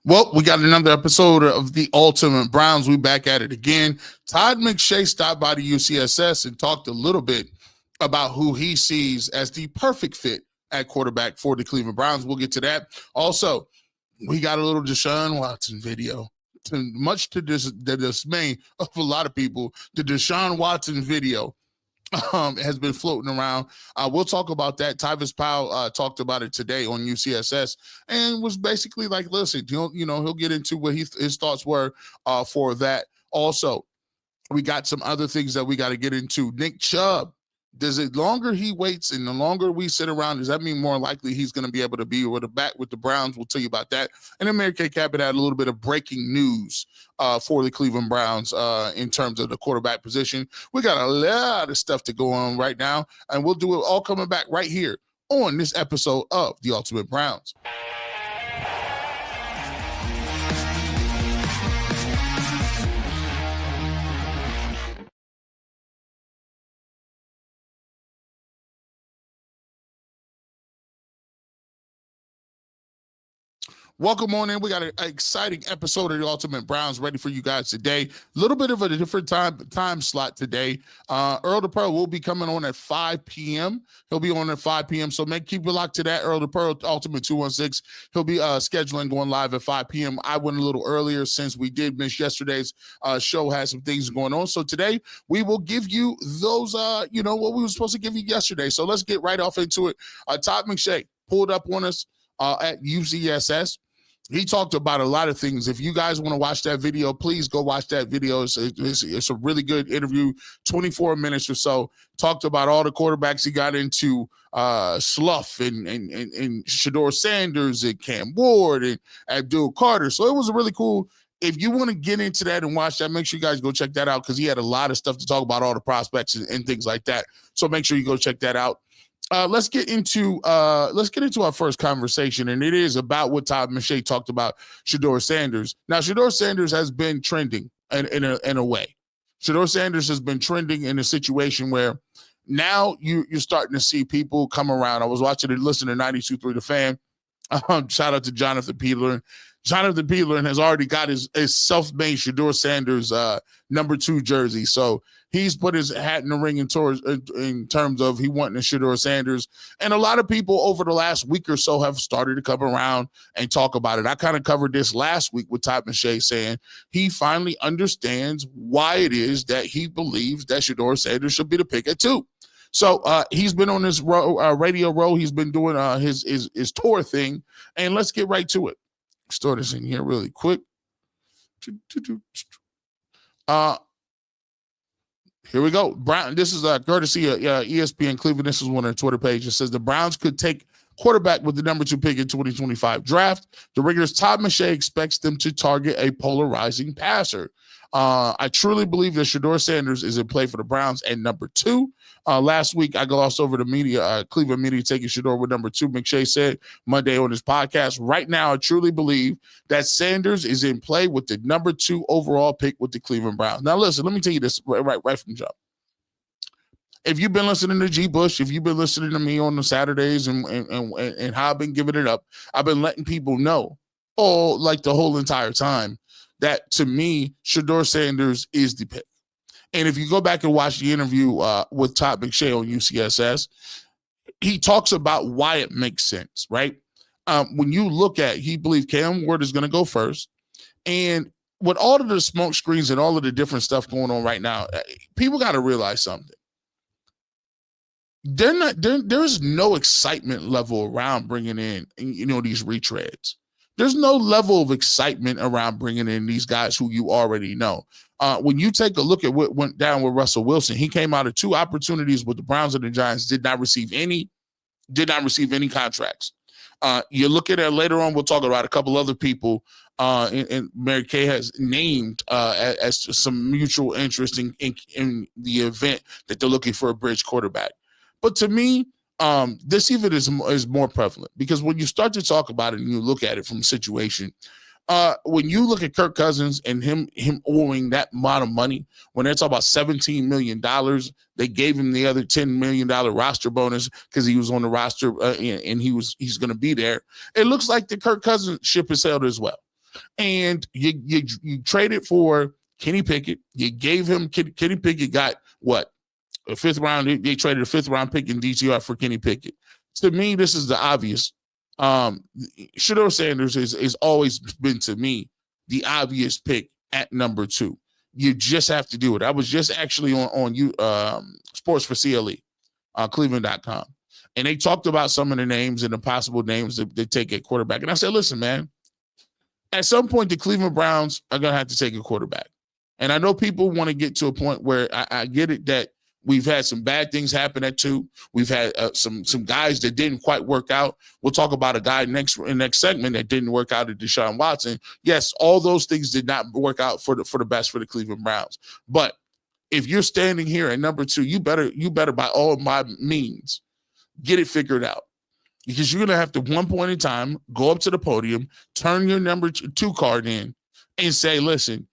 Well, we got another episode of the Ultimate Browns. We back at it again. Todd McShay stopped by the UCSS and talked a little bit about who he sees as the perfect fit at quarterback for the Cleveland Browns. We'll get to that. Also, we got a little Deshaun Watson video. Much to the dismay of a lot of people, the Deshaun Watson video has been floating around. We'll talk about that. Tyvis Powell talked about it today on UCSS and was basically like, listen, he'll get into what his thoughts were for that. Also, we got some other things that we got to get into. Nick Chubb, the longer he waits and the longer we sit around, does that mean more likely he's going to be able to be back with the Browns? We'll tell you about that. And then Mary Kay Cabot had a little bit of breaking news for the Cleveland Browns in terms of the quarterback position. We got a lot of stuff to go on right now, and we'll do it all coming back right here on this episode of The Ultimate Browns. Welcome on in. We got an exciting episode of the Ultimate Browns ready for you guys today. A little bit of a different time slot today. Earl the Pearl will be coming on at 5 p.m. He'll be on at 5 p.m. So keep it locked to that. Earl the Pearl, Ultimate 216. He'll be scheduling going live at 5 p.m. I went a little earlier since we did miss yesterday's show. Had some things going on. So today we will give you those, what we were supposed to give you yesterday. So let's get right off into it. Todd McShay pulled up on us at UCSS. He talked about a lot of things. If you guys want to watch that video, please go watch that video. It's a really good interview, 24 minutes or so. Talked about all the quarterbacks he got into, Slough and Shedeur Sanders and Cam Ward and Abdul Carter. So it was really cool. If you want to get into that and watch that, make sure you guys go check that out because he had a lot of stuff to talk about, all the prospects and things like that. So make sure you go check that out. Let's get into our first conversation, and it is about what Todd McShay talked about Shedeur Sanders. Now, Shedeur Sanders has been trending in a way. Shedeur Sanders has been trending in a situation where now you're starting to see people come around. I was watching and listening to 92.3 The Fan. Shout out to Jonathan Peterlin. Jonathan Peterlin has already got his self-made Shedeur Sanders number 2 jersey. So he's put his hat in the ring in terms of he wanting a Shedeur Sanders. And a lot of people over the last week or so have started to come around and talk about it. I kind of covered this last week with Todd McShay saying he finally understands why it is that he believes that Shedeur Sanders should be the pick at 2. So he's been on this radio row. He's been doing his tour thing. And let's get right to it. Store this in here really quick. Here we go. Brown. This is courtesy of ESPN Cleveland. This is one on their Twitter page. It says the Browns could take quarterback with the number 2 pick in 2025 draft. The Ringers' Todd McShay expects them to target a polarizing passer. I truly believe that Shedeur Sanders is in play for the Browns at number 2. Last week, I glossed over the media, Cleveland media taking Shedeur with number 2. McShay said Monday on his podcast, right now, I truly believe that Sanders is in play with the number 2 overall pick with the Cleveland Browns. Now, listen, let me tell you this right from jump. If you've been listening to G. Bush, if you've been listening to me on the Saturdays and how I've been giving it up, I've been letting people know, the whole entire time, that to me, Shedeur Sanders is the pick. And if you go back and watch the interview with Todd McShay on UCSS, he talks about why it makes sense, right? When you look at, he believes Cam Ward is going to go first. And with all of the smoke screens and all of the different stuff going on right now, people got to realize something. There's no excitement level around bringing in, these retreads. There's no level of excitement around bringing in these guys who you already know. When you take a look at what went down with Russell Wilson, he came out of 2 opportunities with the Browns and the Giants, did not receive any contracts. You look at it later on, we'll talk about a couple other people, and Mary Kay has named as some mutual interest in the event that they're looking for a bridge quarterback. But to me, this even is more prevalent because when you start to talk about it and you look at it from a situation, when you look at Kirk Cousins and him owing that amount of money, when they're talking about $17 million, they gave him the other $10 million roster bonus because he was on the roster and he's going to be there. It looks like the Kirk Cousins ship is sailed as well. And you traded for Kenny Pickett. You gave him Kenny Pickett got what? A fifth round. They traded a fifth round pick in DTR for Kenny Pickett. To me, this is the obvious. Shedeur Sanders is always been to me the obvious pick at number 2. You just have to do it. I was just actually on Sports for CLE, Cleveland.com. And they talked about some of the names and the possible names that they take at quarterback. And I said, listen, man, at some point, the Cleveland Browns are going to have to take a quarterback. And I know people want to get to a point where I get it that we've had some bad things happen at 2. We've had some guys that didn't quite work out. We'll talk about a guy in the next segment that didn't work out at Deshaun Watson. Yes, all those things did not work out for the best for the Cleveland Browns. But if you're standing here at number 2, you better by all my means get it figured out, because you're going to have to, one point in time, go up to the podium, turn your number 2 card in and say, listen,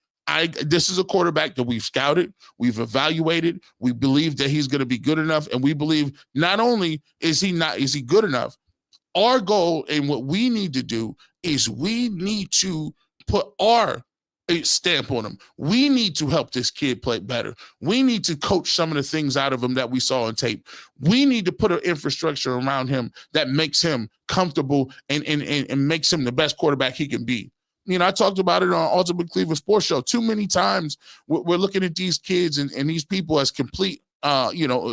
this is a quarterback that we've scouted, we've evaluated, we believe that he's going to be good enough, and we believe not only is he good enough, our goal and what we need to do is we need to put our stamp on him. We need to help this kid play better. We need to coach some of the things out of him that we saw on tape. We need to put an infrastructure around him that makes him comfortable and makes him the best quarterback he can be. You know, I talked about it on Ultimate Cleveland Sports Show. Too many times we're looking at these kids and these people as complete,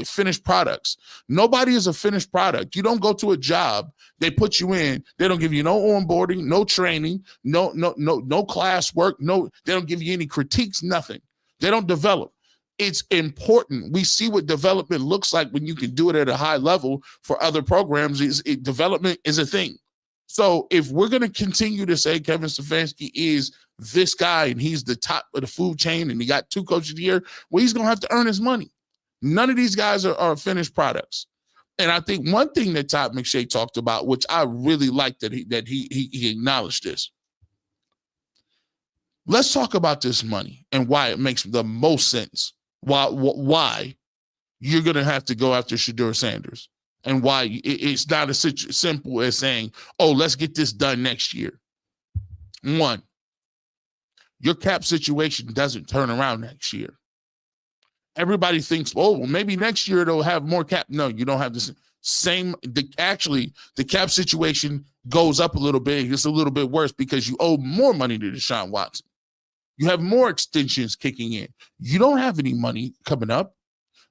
finished products. Nobody is a finished product. You don't go to a job, they put you in, they don't give you no onboarding, no training, no class work, they don't give you any critiques, nothing. They don't develop. It's important. We see what development looks like when you can do it at a high level for other programs. Development is a thing. So if we're going to continue to say Kevin Stefanski is this guy and he's the top of the food chain and he got 2 coaches of the year, well, he's going to have to earn his money. None of these guys are finished products. And I think one thing that Todd McShay talked about, which I really like that he acknowledged this. Let's talk about this money and why it makes the most sense. Why you're going to have to go after Shedeur Sanders. And why it's not as simple as saying, oh, let's get this done next year. 1, your cap situation doesn't turn around next year. Everybody thinks, oh, well, maybe next year they'll have more cap. No, you don't have the same. The cap situation goes up a little bit. It's a little bit worse because you owe more money to Deshaun Watson. You have more extensions kicking in. You don't have any money coming up.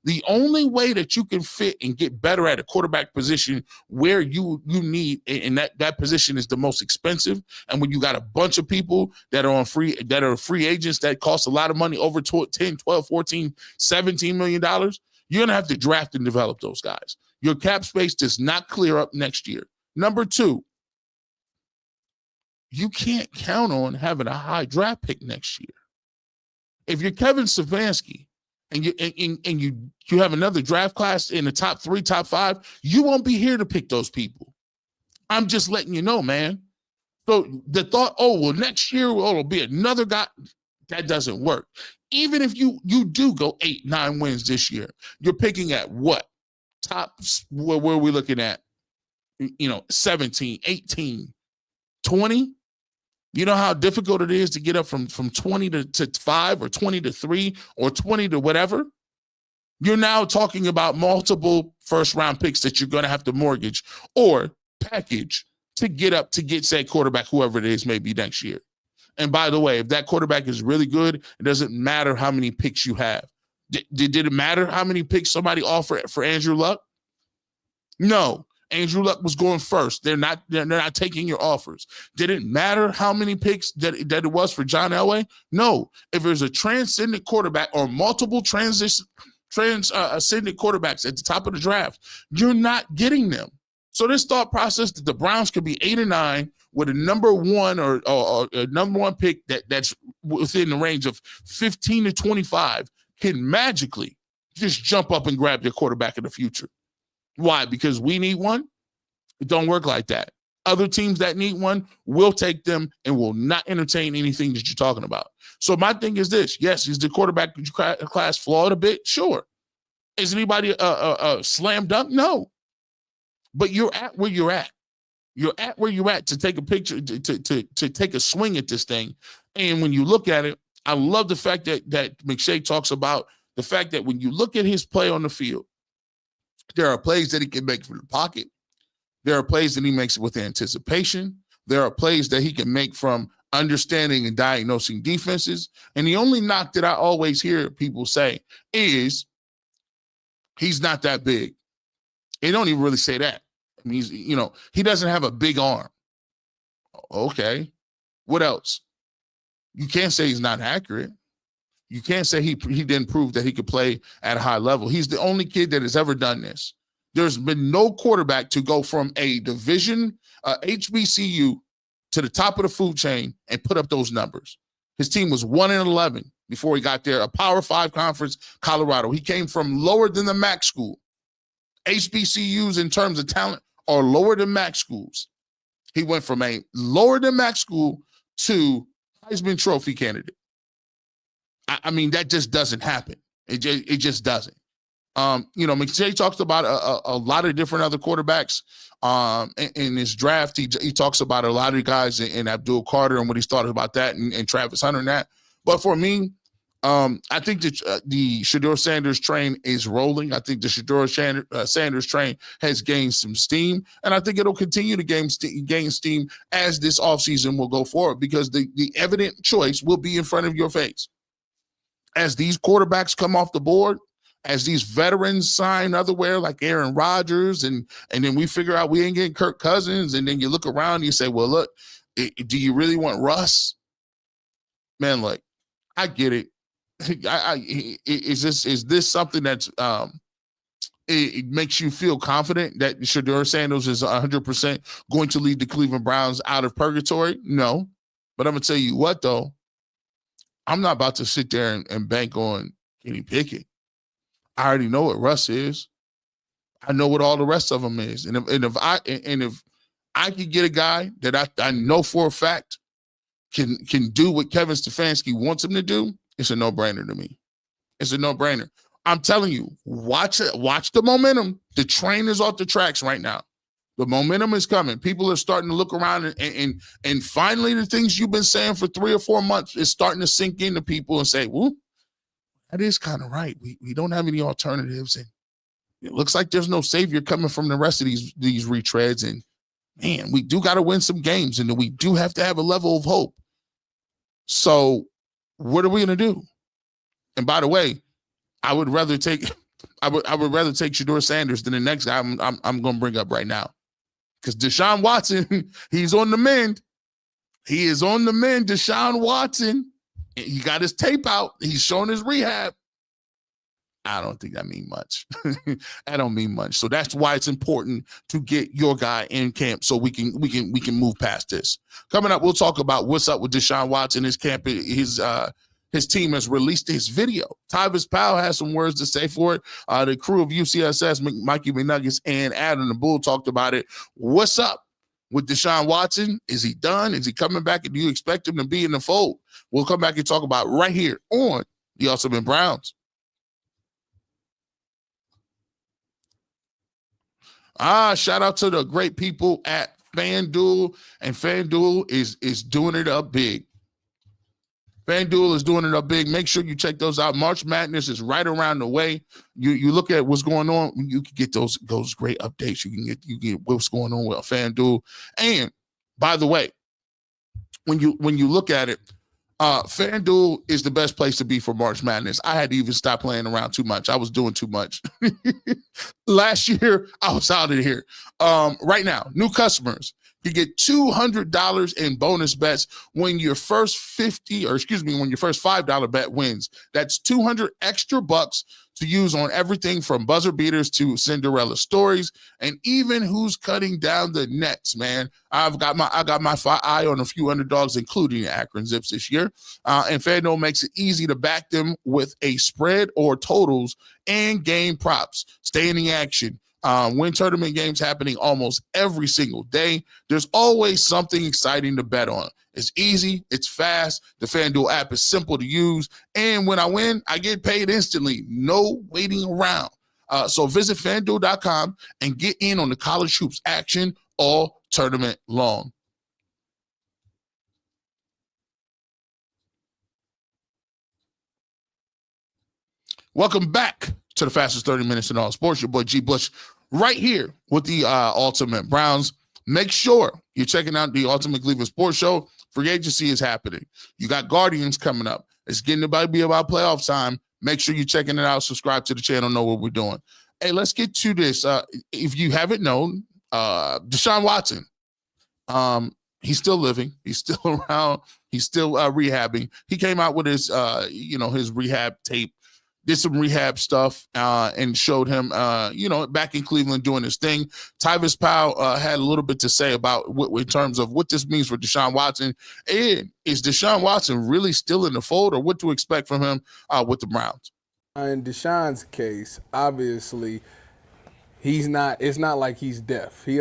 The only way that you can fit and get better at a quarterback position where you need, and that position is the most expensive, and when you got a bunch of people that are free agents that cost a lot of money, over 10, 12, 14, 17 million dollars, you're going to have to draft and develop those guys. Your cap space does not clear up next year. Number 2, you can't count on having a high draft pick next year. If you're Kevin Stefanski, and you have another draft class in the top 3, top 5, you won't be here to pick those people. I'm just letting you know, man. So the thought, oh, well, next year it'll be another guy, that doesn't work. Even if you do go 8, 9 wins this year, you're picking at what? Where are we looking at? 17, 18, 20? You know how difficult it is to get up from 20 to 5 or 20 to 3 or 20 to whatever? You're now talking about multiple first-round picks that you're going to have to mortgage or package to get up to get said quarterback, whoever it is, maybe next year. And by the way, if that quarterback is really good, it doesn't matter how many picks you have. Did it matter how many picks somebody offered for Andrew Luck? No. Andrew Luck was going first. They're not taking your offers. Did it matter how many picks that it was for John Elway? No. If there's a transcendent quarterback or multiple ascendant quarterbacks at the top of the draft, you're not getting them. So this thought process that the Browns could be 8 or 9 with a number 1 or a number 1 pick that's within the range of 15 to 25 can magically just jump up and grab their quarterback in the future. Why? Because we need one? It don't work like that. Other teams that need one will take them and will not entertain anything that you're talking about. So my thing is this. Yes, is the quarterback class flawed a bit? Sure. Is anybody a slam dunk? No. But you're at where you're at. You're at where you're at to take a picture, to take a swing at this thing. And when you look at it, I love the fact that McShay talks about the fact that when you look at his play on the field, there are plays that he can make from the pocket. There are plays that he makes with anticipation. There are plays that he can make from understanding and diagnosing defenses. And the only knock that I always hear people say is he's not that big. They don't even really say that. I mean, he doesn't have a big arm. Okay. What else? You can't say he's not accurate. You can't say he didn't prove that he could play at a high level. He's the only kid that has ever done this. There's been no quarterback to go from a division HBCU to the top of the food chain and put up those numbers. His team was 1-11 before he got there, a Power 5 conference, Colorado. He came from lower than the MAC school. HBCUs in terms of talent are lower than MAC schools. He went from a lower than MAC school to Heisman Trophy candidate. I mean, that just doesn't happen. It just doesn't. McShay talks about a lot of different other quarterbacks in this draft. He talks about a lot of guys in Abdul Carter and what he's thought about that, and Travis Hunter and that. But for me, I think that the Shedeur Sanders train is rolling. I think the Shedeur Sanders train has gained some steam, and I think it'll continue to gain steam as this offseason will go forward, because the evident choice will be in front of your face. As these quarterbacks come off the board, as these veterans sign otherwhere like Aaron Rodgers, and then we figure out we ain't getting Kirk Cousins, and then you look around and you say, well, look, do you really want Russ? Man, look, I get it. Is this something that's it makes you feel confident that Shedeur Sanders is 100% going to lead the Cleveland Browns out of purgatory? No. But I'm going to tell you what, though. I'm not about to sit there and bank on Kenny Pickett. I already know what Russ is. I know what all the rest of them is. And if I could get a guy that I know for a fact can do what Kevin Stefanski wants him to do, it's a no-brainer to me. It's a no-brainer. I'm telling you, watch the momentum. The train is off the tracks right now. The momentum is coming. People are starting to look around, and finally the things you've been saying for 3 or 4 months is starting to sink into people and say, well, that is kind of right. We don't have any alternatives, and it looks like there's no savior coming from the rest of these retreads. And man, we do got to win some games, and we do have to have a level of hope. So what are we going to do? And by the way, I would rather take Shedeur Sanders than the next guy I'm going to bring up right now. Because Deshaun Watson, he's on the mend. He is on the mend, Deshaun Watson. He got his tape out. He's showing his rehab. I don't think that means much. I don't mean much. So that's why it's important to get your guy in camp so we can move past this. Coming up, we'll talk about what's up with Deshaun Watson. His camp, his team has released his video. Tyvis Powell has some words to say for it. The crew of UCSS, Mikey McNuggets, and Adam the Bull talked about it. What's up with Deshaun Watson? Is he done? Is he coming back? And do you expect him to be in the fold? We'll come back and talk about it right here on the Ultimate Browns. Shout out to the great people at FanDuel, and FanDuel is doing it up big. FanDuel is doing it up big. Make sure you check those out. March Madness is right around the way. You look at what's going on. You can get those great updates. You get what's going on with FanDuel. And by the way, when you look at it, FanDuel is the best place to be for March Madness. I had to even stop playing around too much. I was doing too much. Last year, I was out of here. Right now, new customers, you get $200 in bonus bets when your first $5 bet wins. That's 200 extra bucks to use on everything from buzzer beaters to Cinderella stories, and even who's cutting down the nets, man. I got my eye on a few underdogs, including the Akron Zips this year. And FanDuel makes it easy to back them with a spread or totals and game props. Stay in the action. Win tournament games happening almost every single day. There's always something exciting to bet on. It's easy. It's fast. The FanDuel app is simple to use. And when I win, I get paid instantly. No waiting around. So visit FanDuel.com and get in on the college hoops action all tournament long. Welcome back to the fastest 30 minutes in all sports. Your boy G. Bush right here with the Ultimate Browns. Make sure you're checking out the Ultimate Cleveland Sports Show. Free agency is happening. You got Guardians coming up. It's getting to be about playoff time. Make sure you're checking it out. Subscribe to the channel. Know what we're doing. Hey, let's get to this. If you haven't known, Deshaun Watson, he's still living. He's still around. He's still rehabbing. He came out with his, his rehab tape. Did some rehab stuff and showed him, back in Cleveland doing his thing. Tyvis Powell had a little bit to say about in terms of what this means for Deshaun Watson. And is Deshaun Watson really still in the fold, or what to expect from him with the Browns? In Deshaun's case, obviously, he's not. It's not like he's deaf. He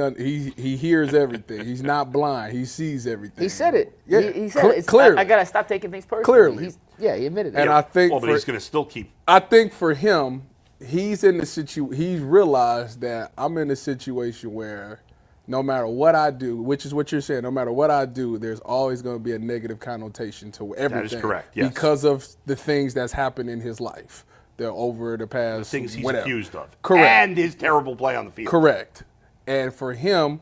hears everything. He's not blind. He sees everything. He said it. Yeah, he said it. Clearly. I gotta stop taking things personally. Clearly. He admitted it. And I think, but he's going to still keep. I think for him, he's in the he's realized that I'm in a situation where no matter what I do, which is what you're saying, no matter what I do, there's always going to be a negative connotation to everything. That is correct. Yes. Because of the things that's happened in his life. Over the past, the things he's accused of. Correct. And his terrible play on the field. Correct. And for him,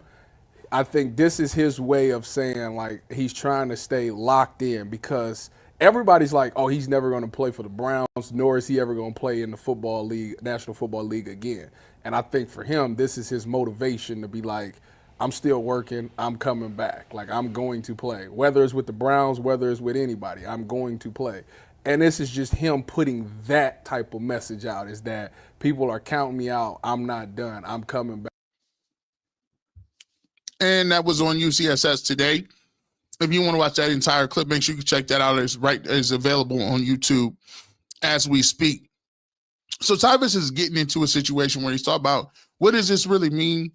I think this is his way of saying, like, he's trying to stay locked in, because everybody's like, oh, he's never going to play for the Browns, nor is he ever going to play in the football league, National Football League again. And I think for him, this is his motivation to be like, I'm still working, I'm coming back. Like, I'm going to play. Whether it's with the Browns, whether it's with anybody, I'm going to play. And this is just him putting that type of message out, is that people are counting me out. I'm not done. I'm coming back. And that was on UCSS today. If you want to watch that entire clip, make sure you check that out. It's available on YouTube as we speak. So Tyvis is getting into a situation where he's talking about, what does this really mean?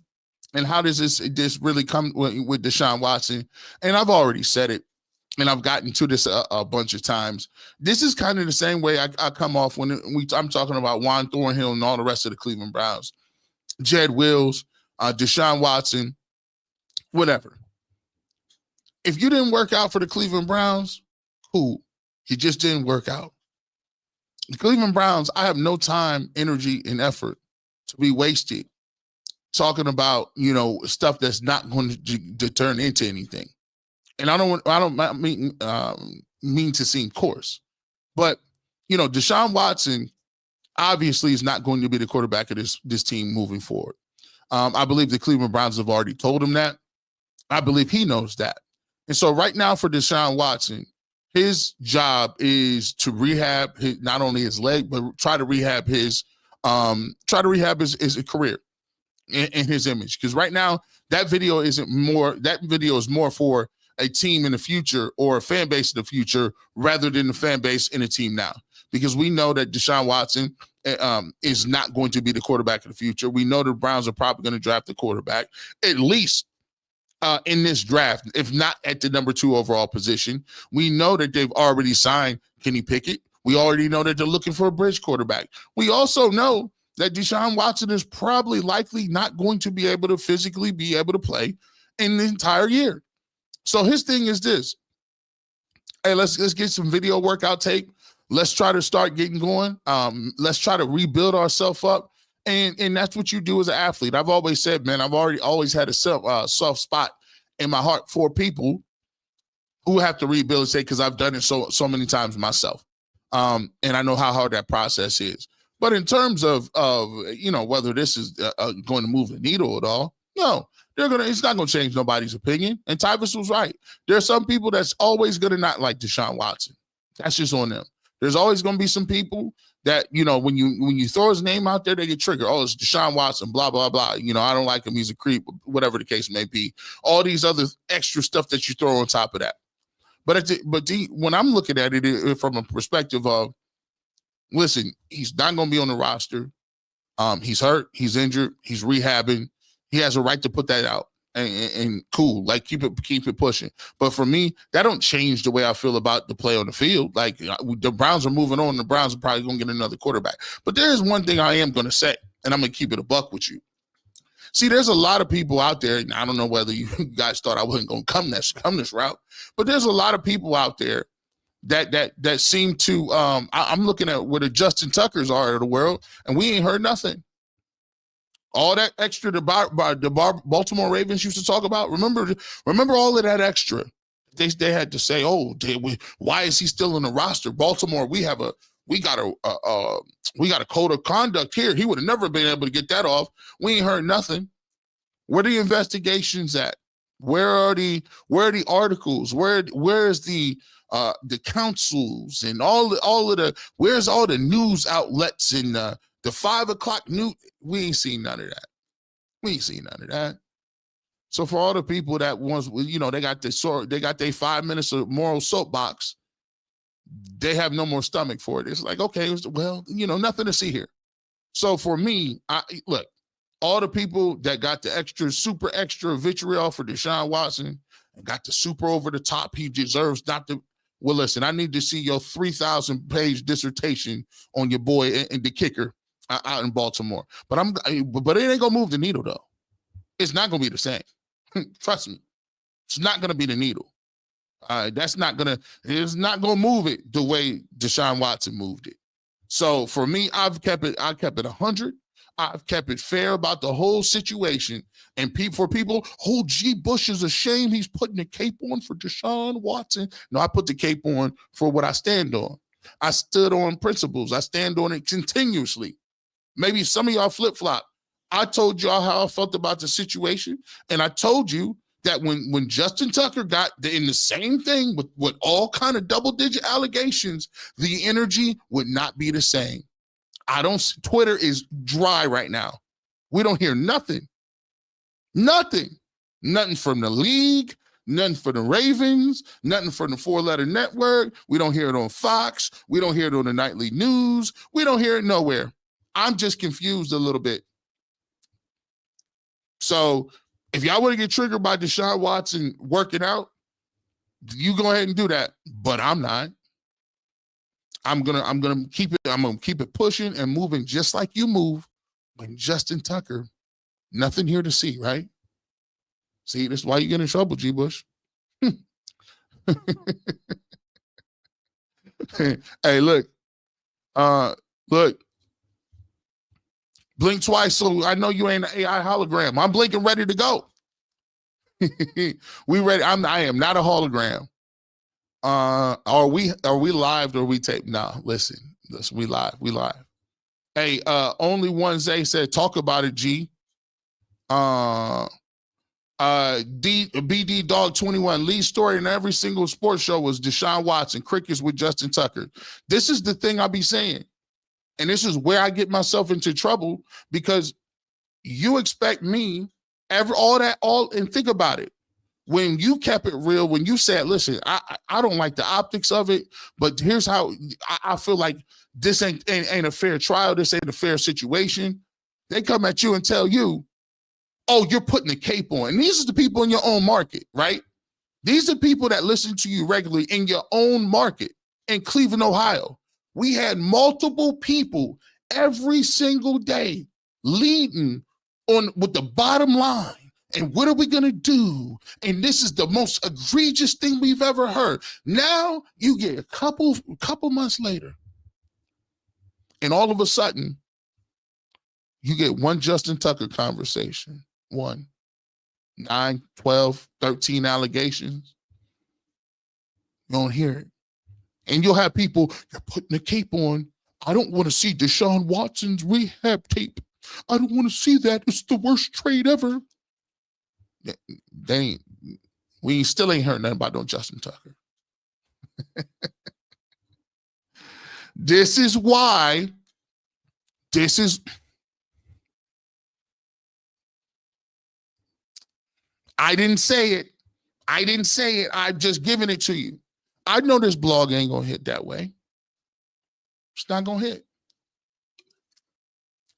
And how does this really come with Deshaun Watson? And I've already said it. And I've gotten to this a bunch of times. This is kind of the same way I come off when I'm talking about Juan Thornhill and all the rest of the Cleveland Browns. Jed Wills, Deshaun Watson, whatever. If you didn't work out for the Cleveland Browns, cool. You just didn't work out. The Cleveland Browns, I have no time, energy, and effort to be wasted talking about, stuff that's not going to turn into anything. And I don't mean to seem coarse, but Deshaun Watson obviously is not going to be the quarterback of this team moving forward. I believe the Cleveland Browns have already told him that. I believe he knows that. And so right now for Deshaun Watson, his job is to rehab not only his leg, but try to rehab his career and his image. Because right now that video is more for a team in the future or a fan base in the future rather than the fan base in a team now. Because we know that Deshaun Watson is not going to be the quarterback of the future. We know the Browns are probably going to draft the quarterback, at least in this draft, if not at the number 2 overall position. We know that they've already signed Kenny Pickett. We already know that they're looking for a bridge quarterback. We also know that Deshaun Watson is probably likely not going to be able to physically be able to play in the entire year. So his thing is this. Hey, let's get some video workout tape. Let's try to start getting going. Let's try to rebuild ourselves up. And that's what you do as an athlete. I've always said, man, I've always had a soft spot in my heart for people who have to rebuild, because I've done it so many times myself. And I know how hard that process is. But in terms of whether this is going to move the needle at all, no. It's not going to change nobody's opinion. And Tyvis was right. There are some people that's always going to not like Deshaun Watson. That's just on them. There's always going to be some people that, when you throw his name out there, they get triggered. Oh, it's Deshaun Watson, blah, blah, blah. I don't like him. He's a creep, whatever the case may be. All these other extra stuff that you throw on top of that. But when I'm looking at it from a perspective of, listen, he's not going to be on the roster. He's hurt. He's injured. He's rehabbing. He has a right to put that out and cool, like keep it pushing. But for me, that don't change the way I feel about the play on the field. Like, the Browns are moving on. The Browns are probably going to get another quarterback. But there is one thing I am going to say, and I'm going to keep it a buck with you. See, there's a lot of people out there, and I don't know whether you guys thought I wasn't going to come this route, but there's a lot of people out there that seem to. I'm looking at where the Justin Tuckers are of the world, and we ain't heard nothing. All that extra the Baltimore Ravens used to talk about. Remember all of that extra. They had to say, oh, why is he still in the roster? Baltimore, we got a code of conduct here. He would have never been able to get that off. We ain't heard nothing. Where are the investigations at? Where are the articles? Where's the councils and all of the where's all the news outlets and the 5 o'clock news? We ain't seen none of that. So for all the people that wants, they got their 5 minutes of moral soapbox, they have no more stomach for it. It's like, okay, well, nothing to see here. So for me, look, all the people that got the super extra vitriol for Deshaun Watson and got the super over the top, he deserves not to. Well, listen, I need to see your 3,000-page dissertation on your boy and the kicker out in Baltimore. But it ain't gonna move the needle though. It's not gonna be the same. Trust me, it's not gonna be the needle. It's not gonna move it the way Deshaun Watson moved it. So for me, I kept it 100. I've kept it fair about the whole situation. And for people, G. Bush is a shame he's putting the cape on for Deshaun Watson. No, I put the cape on for what I stand on. I stood on principles. I stand on it continuously. Maybe some of y'all flip-flop. I told y'all how I felt about the situation, and I told you that when Justin Tucker got in the same thing with all kind of double-digit allegations, the energy would not be the same. Twitter is dry right now. We don't hear nothing. Nothing from the league, nothing for the Ravens, nothing from the 4-letter network. We don't hear it on Fox. We don't hear it on the nightly news. We don't hear it nowhere. I'm just confused a little bit. So if y'all want to get triggered by Deshaun Watson working out, you go ahead and do that. But I'm not. I'm gonna keep it pushing and moving just like you move when Justin Tucker. Nothing here to see, right? See, that's why you get in trouble, G. Bush. Hey, look. Blink twice so I know you ain't an AI hologram. I'm blinking ready to go. We ready. I am not a hologram. Are we live or are we taped? No, listen, we live. Hey, only one Zay said, talk about it, G. BD Dog 21 lead story in every single sports show was Deshaun Watson, crickets with Justin Tucker. This is the thing I be saying. And this is where I get myself into trouble because you expect me and think about it. When you kept it real, when you said, listen, I don't like the optics of it, but here's how I feel like this ain't a fair trial. This ain't a fair situation. They come at you and tell you, oh, you're putting the cape on. And these are the people in your own market, right? These are people that listen to you regularly in your own market in Cleveland, Ohio. We had multiple people every single day leading on with the bottom line. And what are we going to do? And this is the most egregious thing we've ever heard. Now you get a couple months later, and all of a sudden, you get one Justin Tucker conversation. 9, 12, 13 allegations. You don't hear it. And you'll have people, you're putting a cape on. I don't want to see Deshaun Watson's rehab tape. I don't want to see that. It's the worst trade ever. We still ain't heard nothing about no Justin Tucker. I didn't say it. I'm just giving it to you. I know this blog ain't going to hit that way. It's not going to hit.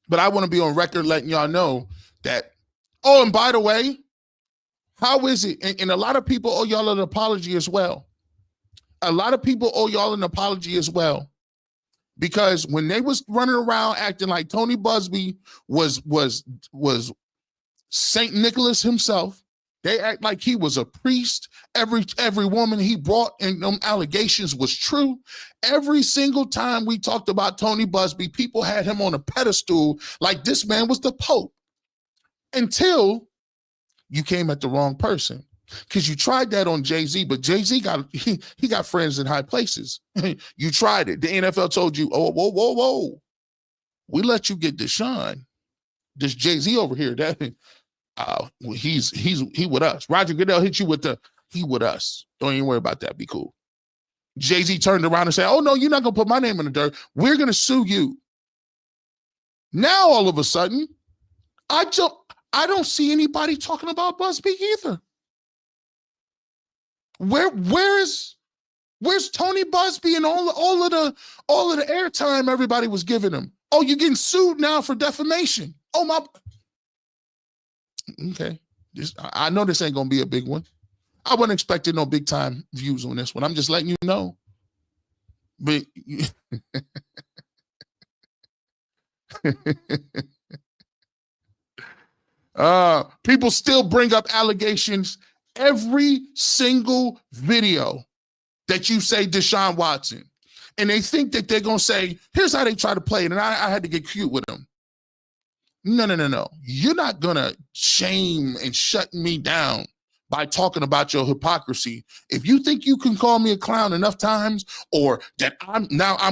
But I want to be on record letting y'all know that, oh, and by the way, how is it? And a lot of people owe y'all an apology as well. Because when they was running around acting like Tony Busby was St. Nicholas himself. They act like he was a priest. Every woman he brought in them allegations was true. Every single time we talked about Tony Busby, people had him on a pedestal like this man was the Pope. Until you came at the wrong person. Because you tried that on Jay-Z, but Jay-Z he got friends in high places. You tried it. The NFL told you, oh, whoa. We let you get Deshaun. This Jay-Z over here, he with us. Roger Goodell hit you with he with us. Don't even worry about that. Be cool. Jay-Z turned around and said, oh no, you're not gonna put my name in the dirt. We're gonna sue you. Now all of a sudden, I don't see anybody talking about Busby either. Where's Tony Busby and all of the airtime everybody was giving him? Oh, you're getting sued now for defamation. Oh my. Okay, I know this ain't gonna be a big one. I wasn't expecting no big time views on this one. I'm just letting you know. But people still bring up allegations every single video that you say Deshaun Watson. And they think that they're going to say, here's how they try to play it. And I had to get cute with them. No. You're not going to shame and shut me down by talking about your hypocrisy. If you think you can call me a clown enough times, or that I'm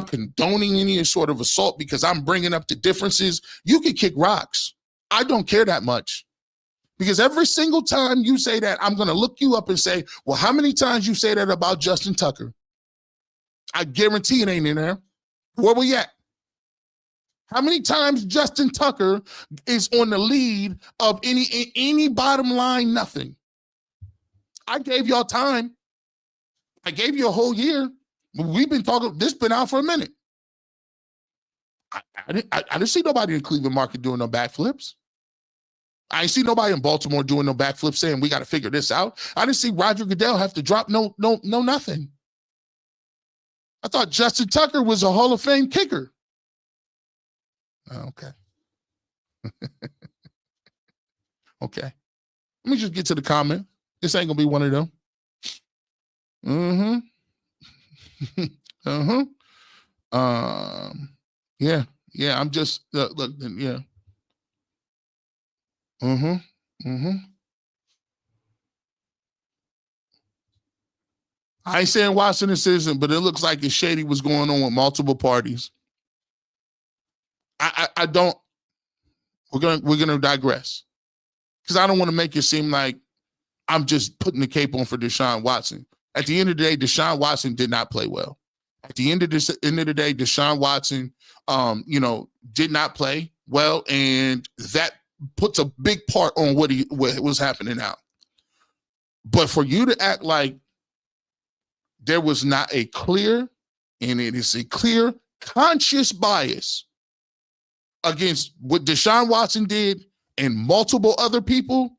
condoning any sort of assault because I'm bringing up the differences, you can kick rocks. I don't care that much. Because every single time you say that, I'm going to look you up and say, well, how many times you say that about Justin Tucker? I guarantee it ain't in there. Where we at? How many times Justin Tucker is on the lead of any bottom line? Nothing. I gave y'all time. I gave you a whole year. We've been talking, this been out for a minute. I didn't see nobody in the Cleveland market doing no backflips. I ain't see nobody in Baltimore doing no backflips saying we got to figure this out. I didn't see Roger Goodell have to drop no nothing. I thought Justin Tucker was a Hall of Fame kicker. Okay. Okay. Let me just get to the comment. This ain't gonna be one of them. Yeah. I'm just look. Yeah. I ain't saying Washington citizen, but it looks like it's shady what's going on with multiple parties. I don't. We're gonna digress because I don't want to make it seem like I'm just putting the cape on for Deshaun Watson. At the end of the day, Deshaun Watson did not play well. At the end of the day, Deshaun Watson, did not play well, and that puts a big part on what was happening now. But for you to act like there was not a clear, and it is a clear conscious bias against what Deshaun Watson did and multiple other people,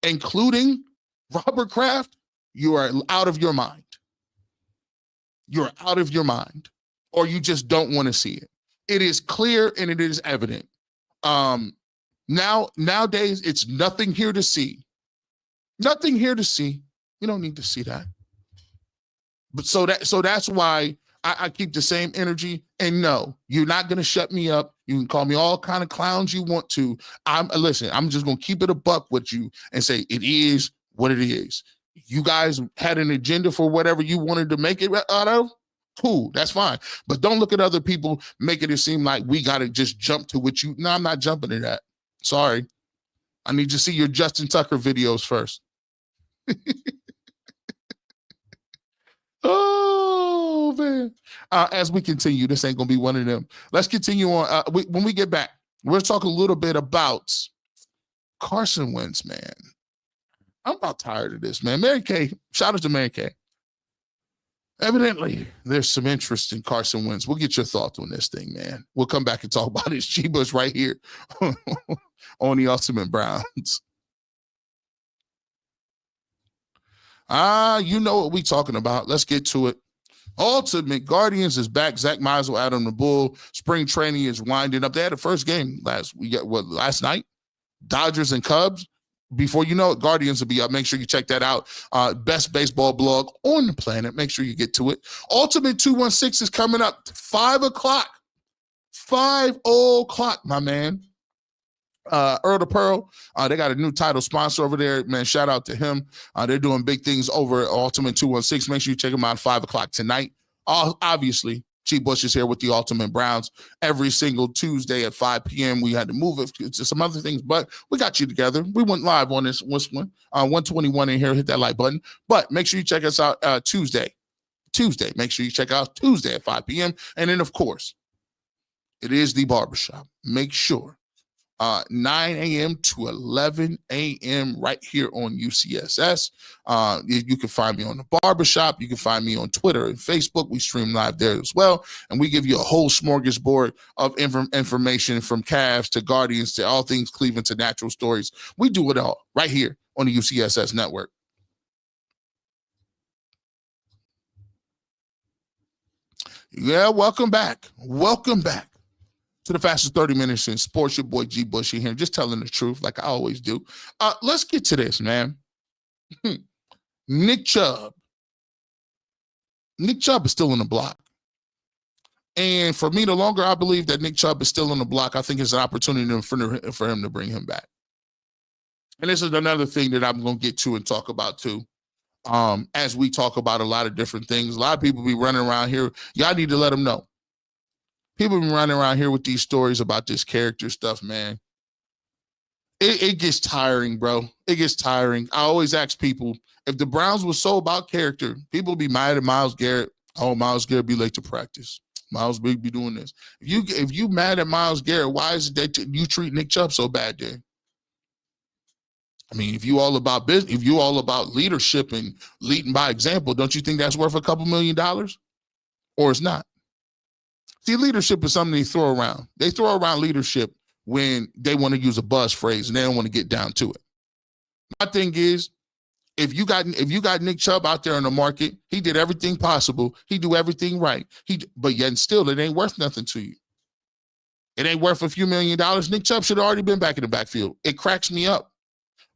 including Robert Kraft, you are out of your mind. You're out of your mind, or you just don't want to see it. It is clear and it is evident. Nowadays, it's nothing here to see. Nothing here to see. You don't need to see that. But so that's why I keep the same energy. And no, you're not going to shut me up. You can call me all kind of clowns you want to. I'm just going to keep it a buck with you and say it is what it is. You guys had an agenda for whatever you wanted to make it out of. Cool, that's fine. But don't look at other people making it seem like we got to just jump to what you. No, I'm not jumping to that. Sorry. I need to see your Justin Tucker videos first. Oh, man. As we continue, this ain't going to be one of them. Let's continue on. When we get back, we're talking a little bit about Carson Wentz, man. I'm about tired of this, man. Mary Kay, shout out to Mary Kay. Evidently, there's some interest in Carson Wentz. We'll get your thoughts on this thing, man. We'll come back and talk about his G-Bush right here on the Ultimate Browns. You know what we talking about. Let's get to it. Ultimate Guardians is back. Zach Meisel out on the Bull. Spring training is winding up. They had the first game last night. Dodgers and Cubs. before you know it, Guardians will be up. Make sure you check that out. Best baseball blog on the planet. Make sure you get to it. Ultimate 216 is coming up 5 o'clock. 5 o'clock, my man. Earl the Pearl, they got a new title sponsor over there, man. Shout out to him. They're doing big things over at Ultimate 216. Make sure you check them out at 5 o'clock tonight. Obviously, G. Bush is here with the Ultimate Browns every single Tuesday at 5 p.m. We had to move it to some other things, but we got you together. We went live on this one. 121 in here. Hit that like button. But make sure you check us out Tuesday. Make sure you check out Tuesday at 5 p.m. And then, of course, it is the barbershop. Make sure 9 a.m. to 11 a.m. right here on UCSS. You can find me on the barbershop. You can find me on Twitter and Facebook. We stream live there as well. And we give you a whole smorgasbord of information from Cavs to Guardians to all things Cleveland to natural stories. We do it all right here on the UCSS network. Yeah, welcome back. Welcome back to the fastest 30 minutes in sports. Your boy G. Bush in here, just telling the truth like I always do. Let's get to this, man. Nick Chubb. Nick Chubb is still on the block. And for me, the longer I believe that Nick Chubb is still on the block, I think it's an opportunity for him to bring him back. And this is another thing that I'm going to get to and talk about too. As we talk about a lot of different things. A lot of people be running around here. Y'all need to let them know. People been running around here with these stories about this character stuff, man. It gets tiring, bro. It gets tiring. I always ask people, if the Browns were so about character, people would be mad at Myles Garrett. Oh, Myles Garrett be late to practice. Myles be doing this. If you mad at Myles Garrett, why is it that you treat Nick Chubb so bad then? I mean, if you all about business, if you all about leadership and leading by example, don't you think that's worth a couple $1 million? Or it's not? See, leadership is something they throw around. They throw around leadership when they want to use a buzz phrase and they don't want to get down to it. My thing is, if you got Nick Chubb out there in the market, he did everything possible. He do everything right. But yet still, it ain't worth nothing to you. It ain't worth a few $1 million. Nick Chubb should have already been back in the backfield. It cracks me up.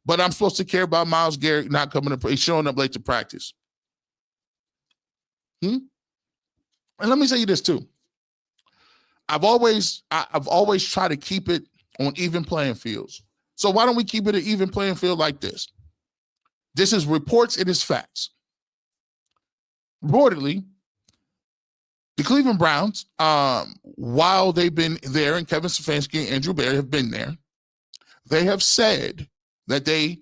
But I'm supposed to care about Myles Garrett not coming to showing up late to practice. And let me tell you this too. I've always tried to keep it on even playing fields. So why don't we keep it an even playing field like this? This is reports, it is facts. Reportedly, the Cleveland Browns, while they've been there, and Kevin Stefanski and Andrew Berry have been there, they have said that they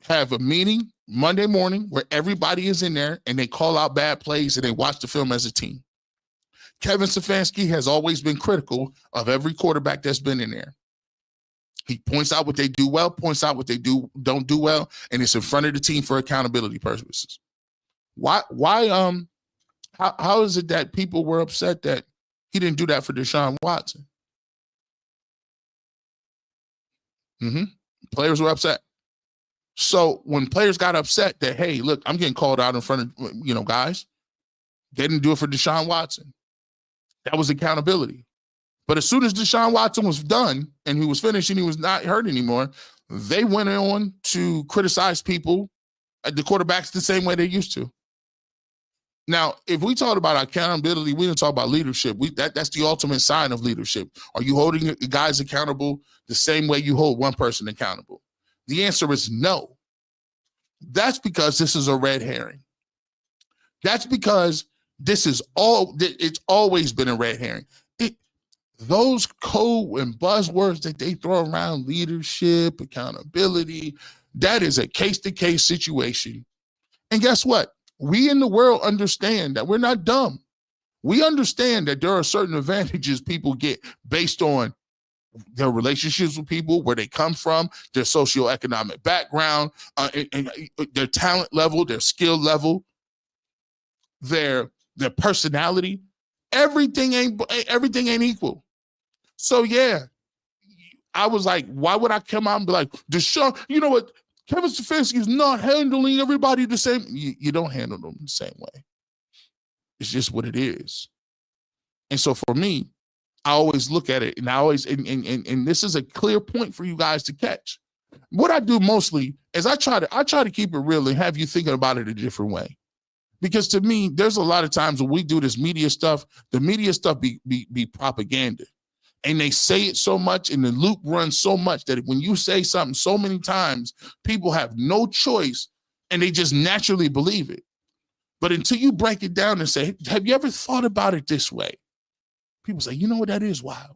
have a meeting Monday morning where everybody is in there and they call out bad plays and they watch the film as a team. Kevin Stefanski has always been critical of every quarterback that's been in there. He points out what they do well, points out what they don't do well, and it's in front of the team for accountability purposes. How is it that people were upset that he didn't do that for Deshaun Watson? Players were upset. So when players got upset that, hey, look, I'm getting called out in front of, guys, they didn't do it for Deshaun Watson. That was accountability. But as soon as Deshaun Watson was done and he was finished and he was not hurt anymore, they went on to criticize people, the quarterbacks, the same way they used to. Now, if we talk about accountability, we didn't talk about leadership. That's the ultimate sign of leadership. Are you holding guys accountable the same way you hold one person accountable? The answer is no. That's because this is a red herring. That's because it's always been a red herring. Those code and buzzwords that they throw around, leadership, accountability, that is a case-to-case situation. And guess what? We in the world understand that we're not dumb. We understand that there are certain advantages people get based on their relationships with people, where they come from, their socioeconomic background, and their talent level, their skill level, their personality. Everything ain't equal. So yeah, I was like, why would I come out and be like, Deshaun, you know what? Kevin Stefanski is not handling everybody the same. You don't handle them the same way. It's just what it is. And so for me, I always look at it, and I always and this is a clear point for you guys to catch. What I do mostly is I try to keep it real and have you thinking about it a different way. Because to me, there's a lot of times when we do this media stuff, the media stuff be propaganda. And they say it so much and the loop runs so much that when you say something so many times, people have no choice and they just naturally believe it. But until you break it down and say, have you ever thought about it this way? People say, you know what, that is wild.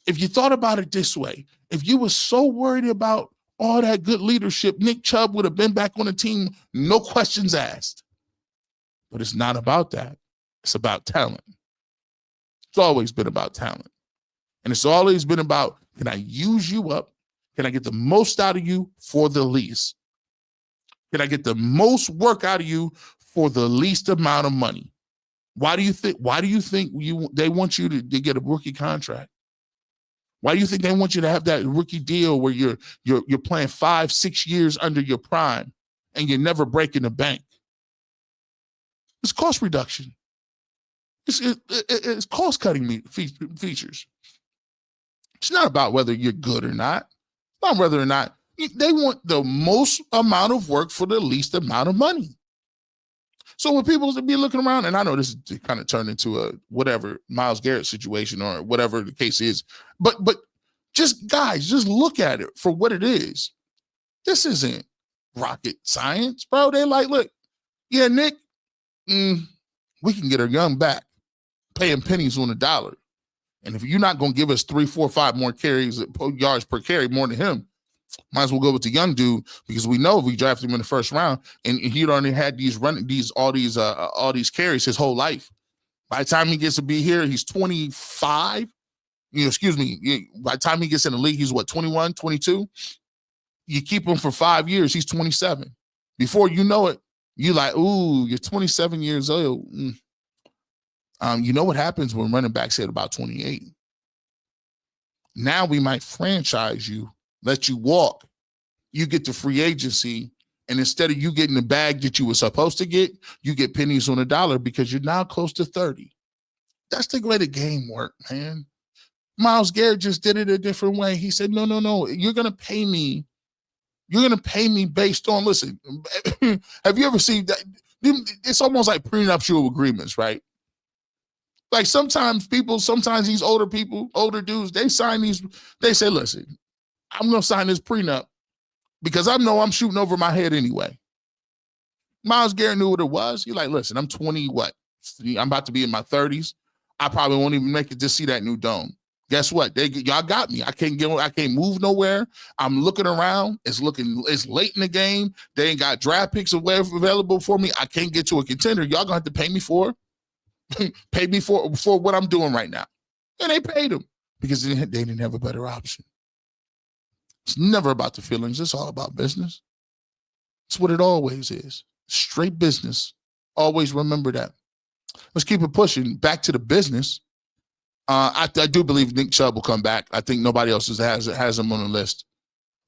If you thought about it this way, if you were so worried about all that good leadership, Nick Chubb would have been back on the team, no questions asked. But it's not about that. It's about talent. It's always been about talent. And it's always been about, can I use you up? Can I get the most out of you for the least? Can I get the most work out of you for the least amount of money? Why do you think they want you to get a rookie contract? Why do you think they want you to have that rookie deal where you're playing 5-6 years under your prime and you're never breaking the bank? It's cost reduction. It's cost-cutting features. It's not about whether you're good or not. It's not whether or not. They want the most amount of work for the least amount of money. So when people be looking around, and I know this is kind of turned into a whatever Myles Garrett situation or whatever the case is, but just guys, just look at it for what it is. This isn't rocket science, bro. They like, look, yeah, Nick, we can get our young back, paying pennies on the dollar. And if you're not going to give us 3, 4, 5 more yards per carry more than him, might as well go with the young dude, because we know if we draft him in the first round and he'd already had all these carries his whole life. By the time he gets to be here, he's 25. By the time he gets in the league, he's 21, 22. You keep him for 5 years, he's 27. Before you know it, you're like, ooh, you're 27 years old. You know what happens when running backs hit about 28? Now we might franchise you, let you walk. You get the free agency, and instead of you getting the bag that you were supposed to get, you get pennies on the dollar because you're now close to 30. That's the way the game works, man. Myles Garrett just did it a different way. He said, no, you're going to pay me. You're going to pay me based on, listen, have you ever seen that? It's almost like prenuptial agreements, right? Like sometimes these older dudes, they sign these, they say, listen, I'm going to sign this prenup because I know I'm shooting over my head anyway. Myles Garrett knew what it was. He's like, listen, I'm 20, I'm about to be in my 30s. I probably won't even make it to see that new dome. Guess what? Y'all got me. I can't move nowhere. I'm looking around. It's late in the game. They ain't got draft picks available for me. I can't get to a contender. Y'all gonna have to pay me for what I'm doing right now. And they paid him because they didn't have a better option. It's never about the feelings. It's all about business. It's what it always is. Straight business. Always remember that. Let's keep it pushing. Back to the business. I do believe Nick Chubb will come back. I think nobody else has him on the list.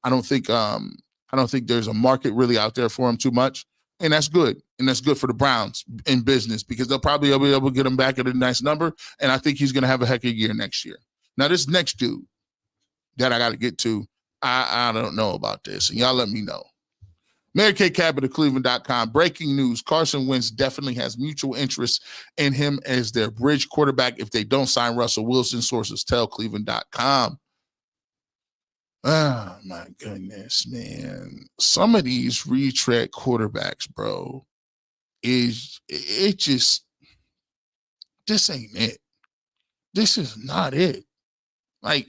I don't think there's a market really out there for him too much, and that's good. And that's good for the Browns in business because they'll probably be able to get him back at a nice number. And I think he's going to have a heck of a year next year. Now, this next dude that I got to get to, I don't know about this, and y'all let me know. Mary Kay Cabot of Cleveland.com. Breaking news. Carson Wentz definitely has mutual interest in him as their bridge quarterback if they don't sign Russell Wilson, sources tell Cleveland.com. Oh, my goodness, man. Some of these retread quarterbacks, bro, this ain't it. This is not it. Like,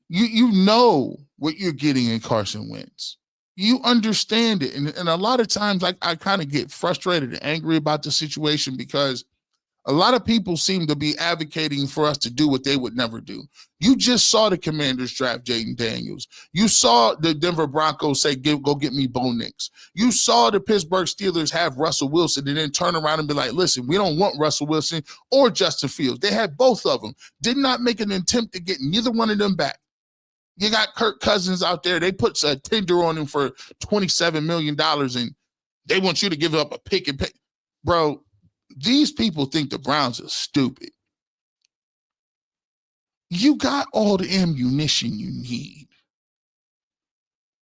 you know what you're getting in Carson Wentz. You understand it. And a lot of times I kind of get frustrated and angry about the situation because a lot of people seem to be advocating for us to do what they would never do. You just saw the Commanders draft Jaden Daniels. You saw the Denver Broncos say, go get me Bo Nix. You saw the Pittsburgh Steelers have Russell Wilson and then turn around and be like, listen, we don't want Russell Wilson or Justin Fields. They had both of them. Did not make an attempt to get neither one of them back. You got Kirk Cousins out there. They put a tender on him for $27 million, and they want you to give up a pick and pay. Bro, these people think the Browns are stupid. You got all the ammunition you need.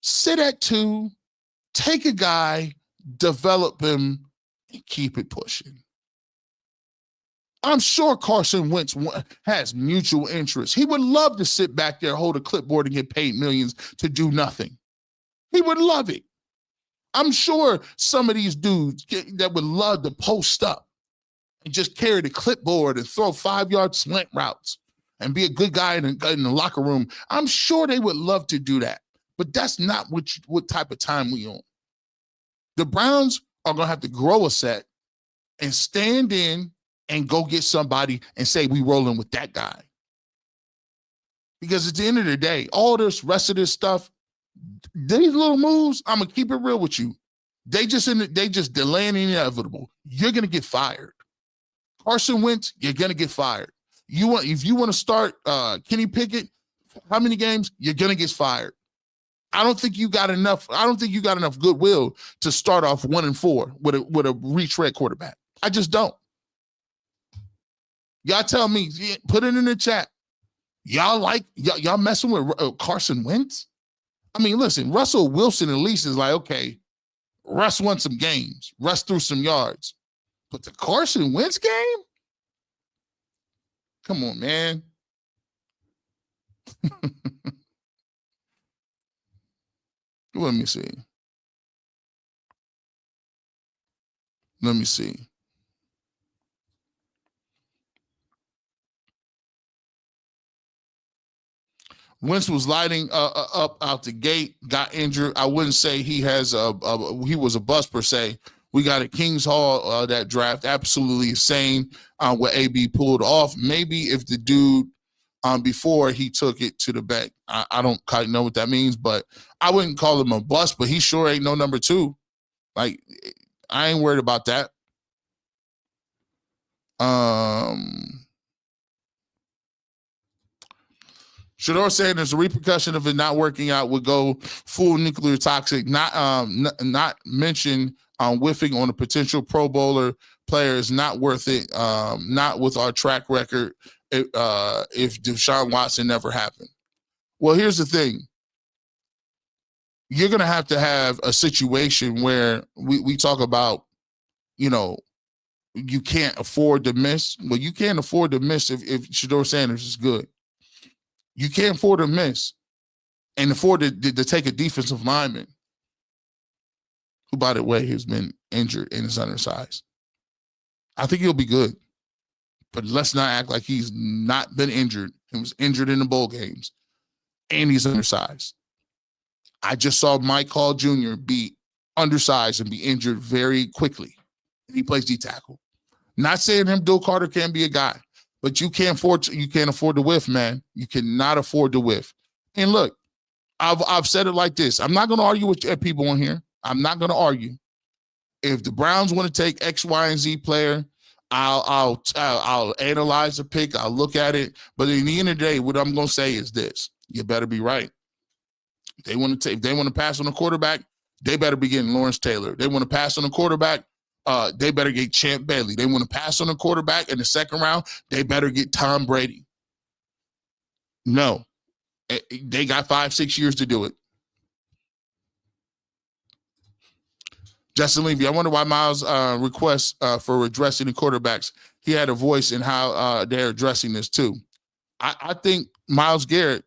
sit at 2, take a guy, develop him, and keep it pushing. I'm sure Carson Wentz has mutual interest. He would love to sit back there, hold a clipboard, and get paid millions to do nothing. He would love it. I'm sure some of these dudes that would love to post up and just carry the clipboard and throw 5-yard slant routes and be a good guy in the locker room. I'm sure they would love to do that. But that's not what type of time we on. The Browns are going to have to grow a set and stand in and go get somebody and say we rolling with that guy. Because at the end of the day, all this rest of this stuff, these little moves, I'm gonna keep it real with you. They just delaying the inevitable. You're gonna get fired. Carson Wentz, you're gonna get fired. If you want to start Kenny Pickett, how many games? You're gonna get fired. I don't think you got enough goodwill to start off 1-4 with a retread quarterback. I just don't. Y'all tell me, put it in the chat. Y'all messing with Carson Wentz? I mean, listen, Russell Wilson at least is like, okay, Russ won some games. Russ threw some yards. But the Carson Wentz game? Come on, man. Let me see. Wentz was lighting up out the gate, got injured. I wouldn't say he was a bust per se. We got a Kings Hall that draft, absolutely insane what AB pulled off. Maybe if the dude before he took it to the bank, I don't quite know what that means, but I wouldn't call him a bust, but he sure ain't no number 2. Like, I ain't worried about that. Shedeur Sanders, the repercussion of it not working out would go full nuclear toxic. Not mention whiffing on a potential Pro Bowler player is not worth it. Not with our track record. If Deshaun Watson never happened. Well, here's the thing. You're gonna have to have a situation where we talk about, you can't afford to miss. Well, you can't afford to miss if Shedeur Sanders is good. You can't afford to miss and afford to take a defensive lineman who, by the way, has been injured and is undersized. I think he'll be good, but let's not act like he's not been injured. He was injured in the bowl games, and he's undersized. I just saw Mike Hall Jr. be undersized and be injured very quickly. He plays D-tackle. Not saying Abdul Carter can't be a guy, but you can't afford to whiff, man. You cannot afford to whiff. And look, I've said it like this. I'm not going to argue with people on here. I'm not going to argue. If the Browns want to take X, Y, and Z player, I'll analyze the pick. I'll look at it. But in the end of the day, what I'm going to say is this: you better be right. If they want to pass on a quarterback, they better be getting Lawrence Taylor. They want to pass on a quarterback, they better get Champ Bailey. They want to pass on a quarterback in the second round, they better get Tom Brady. No, they got 5-6 years to do it. Justin Levy, I wonder why Miles requests for addressing the quarterbacks. He had a voice in how they're addressing this too. I think Myles Garrett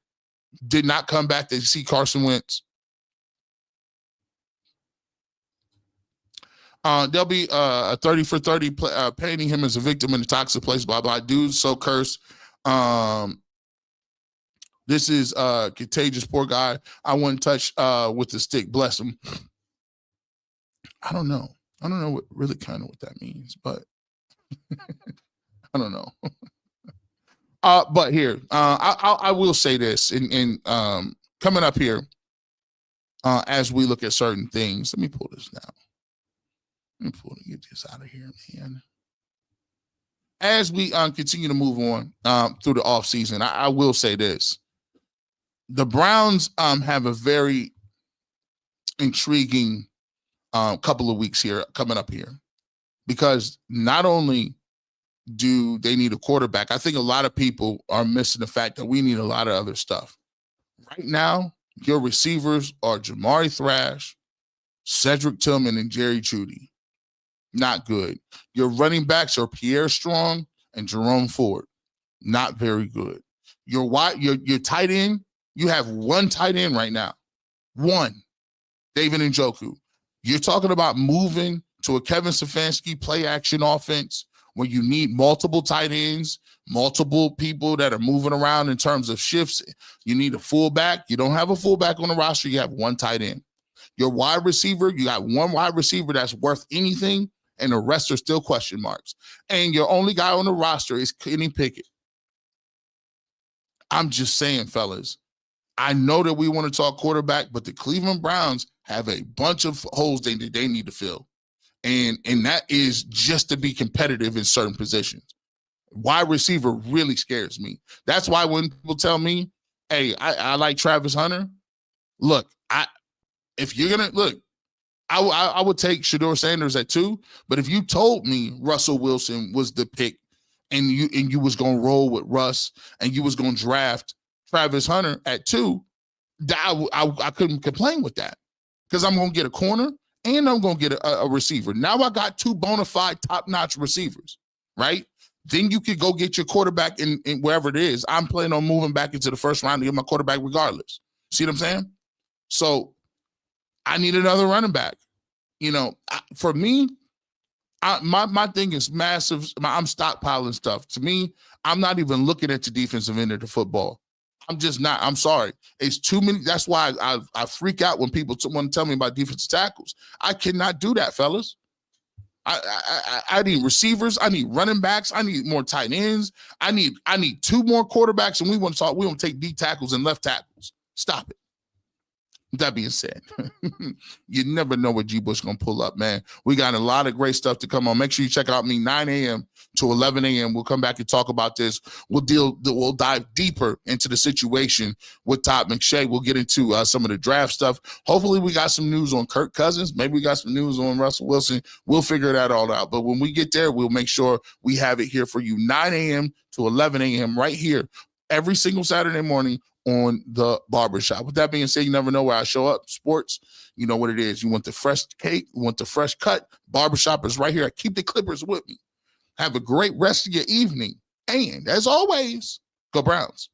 did not come back to see Carson Wentz. There'll be a 30 for 30 painting him as a victim in the toxic place, blah, blah. Dude, so cursed. This is contagious, poor guy. I wouldn't touch with the stick. Bless him. I don't know what that means, but I don't know. But here, I will say this in coming up here as we look at certain things. Let me pull this down. Let me get this out of here, man. As we continue to move on through the offseason, I will say this. The Browns have a very intriguing couple of weeks here coming up here, because not only do they need a quarterback, I think a lot of people are missing the fact that we need a lot of other stuff. Right now, Your receivers are Jamari Thrash, Cedric Tillman, and Jerry Jeudy. Not good. Your running backs are Pierre Strong and Jerome Ford. Not very good. Your tight end, you have one tight end right now. One. David Njoku. You're talking about moving to a Kevin Stefanski play action offense where you need multiple tight ends, multiple people that are moving around in terms of shifts. You need a fullback. You don't have a fullback on the roster. You have one tight end. Your wide receiver, you got one wide receiver that's worth anything, and the rest are still question marks. And your only guy on the roster is Kenny Pickett. I'm just saying, fellas, I know that we want to talk quarterback, but the Cleveland Browns have a bunch of holes they need to fill. And that is just to be competitive in certain positions. Wide receiver really scares me. That's why when people tell me, hey, I like Travis Hunter, look, if you're going to look, I would take Shedeur Sanders at 2, but if you told me Russell Wilson was the pick and you was going to roll with Russ and you was going to draft Travis Hunter at 2, I couldn't complain with that because I'm going to get a corner and I'm going to get a receiver. Now I got 2 bona fide top-notch receivers, right? Then you could go get your quarterback in wherever it is. I'm planning on moving back into the first round to get my quarterback regardless. See what I'm saying? So I need another running back. You know, for me, my thing is massive. I'm stockpiling stuff. To me, I'm not even looking at the defensive end of the football. I'm just not. I'm sorry. It's too many. That's why I freak out when people want to tell me about defensive tackles. I cannot do that, fellas. I need receivers. I need running backs. I need more tight ends. I need 2 more quarterbacks, and we want to take D tackles and left tackles. Stop it. That being said, you never know what G. Bush going to pull up, man. We got a lot of great stuff to come on. Make sure you check out me 9 a.m. to 11 a.m. We'll come back and talk about this. We'll dive deeper into the situation with Todd McShay. We'll get into some of the draft stuff. Hopefully we got some news on Kirk Cousins. Maybe we got some news on Russell Wilson. We'll figure that all out. But when we get there, we'll make sure we have it here for you 9 a.m. to 11 a.m. right here every single Saturday morning on the barbershop. With that being said, you never know where I show up. Sports, you know what it is. You want the fresh cake, you want the fresh cut. Barbershop is right here. I keep the clippers with me. Have a great rest of your evening. And as always, go Browns.